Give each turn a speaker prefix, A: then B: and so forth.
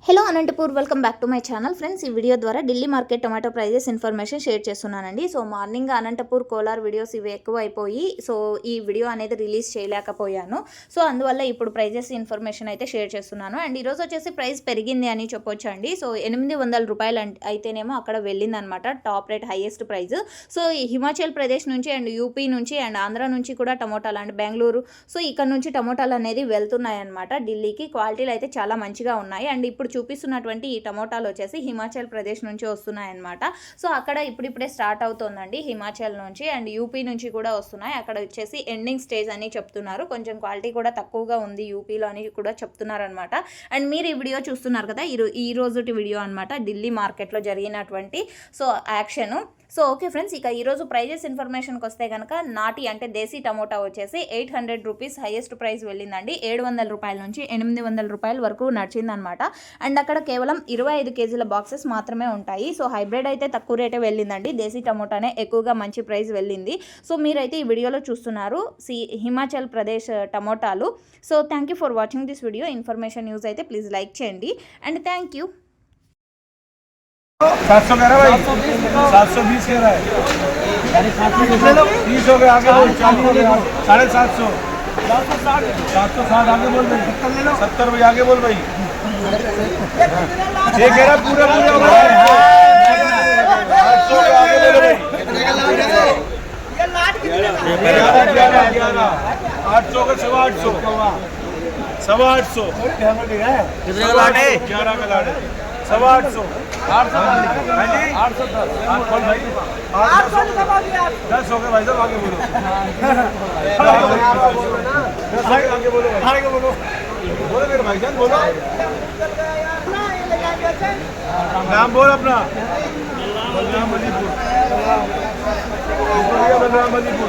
A: Hello Anantapur welcome back to my channel friends. ఈ video ద్వారా Delhi market tomato prices information share చేస్తున్నానండి. So morning Anantapur Kolar videos ఇవి ఎక్కువ అయిపోయి సో ఈ వీడియో అనేది రిలీజ్ చేయలేకపోయాను. సో అందువల్ల ఇప్పుడు ప్రైజెస్ ఇన్ఫర్మేషన్ అయితే షేర్ చేస్తున్నాను. అండ్ ఈరోజు వచ్చేసి ప్రైస్ పెరిగింది అని చెప్పొచ్చు అండి. సో 800 రూపాయలు అయితేనేమో అక్కడ వెళ్ళిందనమాట top rate highest price. So ఈ హిమాచల్ ప్రదేశ్ నుంచి అండ్ యూపీ నుంచి అండ్ ఆంధ్ర నుంచి కూడా టమోటాలు అండ్ బెంగళూరు సో ఇక్కడ నుంచి టమోటాలు అనేది వెళ్తున్నాయి అనమాట ఢిల్లీకి. క్వాలిటీలు అయితే చాలా మంచిగా ఉన్నాయి. అండ్ ఇప్పుడు చూపిస్తున్నటువంటి ఈ టమోటాలు వచ్చేసి హిమాచల్ ప్రదేశ్ నుంచి వస్తున్నాయన్నమాట. సో అక్కడ ఇప్పుడిప్పుడే స్టార్ట్ అవుతుందండి హిమాచల్ నుంచి అండ్ యూపీ నుంచి కూడా వస్తున్నాయి. అక్కడ వచ్చేసి ఎండింగ్ స్టేజ్ అని చెప్తున్నారు. కొంచెం క్వాలిటీ కూడా తక్కువగా ఉంది యూపీలో అని కూడా చెప్తున్నారు అనమాట. అండ్ మీరు ఈ వీడియో చూస్తున్నారు కదా, ఈ రోజుటి వీడియో అనమాట ఢిల్లీ మార్కెట్లో జరిగినటువంటి so action. So okay friends, ఇక ఈరోజు ప్రైజెస్ ఇన్ఫర్మేషన్కి వస్తే కనుక నాటి అంటే దేశీ టమోటా వచ్చేసి 800 రూపీస్ హైయెస్ట్ ప్రైస్ వెళ్ళిందండి. 700 రూపాయల నుంచి 800 రూపాయల వరకు నడిచిందనమాట. అండ్ అక్కడ కేవలం 25 కేజీల బాక్సెస్ మాత్రమే ఉంటాయి. సో హైబ్రిడ్ అయితే తక్కువ రేటే వెళ్ళిందండి, దేశీ టమోటానే ఎక్కువగా మంచి ప్రైస్ వెళ్ళింది. సో మీరైతే ఈ వీడియోలో చూస్తున్నారు హిమాచల్ ప్రదేశ్ టమోటాలు. So thank you for watching this video. Information news అయితే ప్లీజ్ లైక్ చేయండి అండ్ థ్యాంక్ యూ.
B: 700 कह रहा भाई, 720 कह रहा है, 30 हो गए आगे बोल, 40 हो गए 750, 760 आगे बोल भाई, 70 भाई आगे बोल भाई, ये कह रहा पूरा पूरा हो गया 800 आगे बोलो भाई, 800 का 850, 850 कितने का लाट है, 11 का लाट है, 850 10 हो गए भाई साहब, आगे बोलो, आगे बोलो, आगे बोलो, बोलो मेरे भाईजान बोलो, नाम बोल अपना, बलराम मणिपुर, बलराम मणिपुर।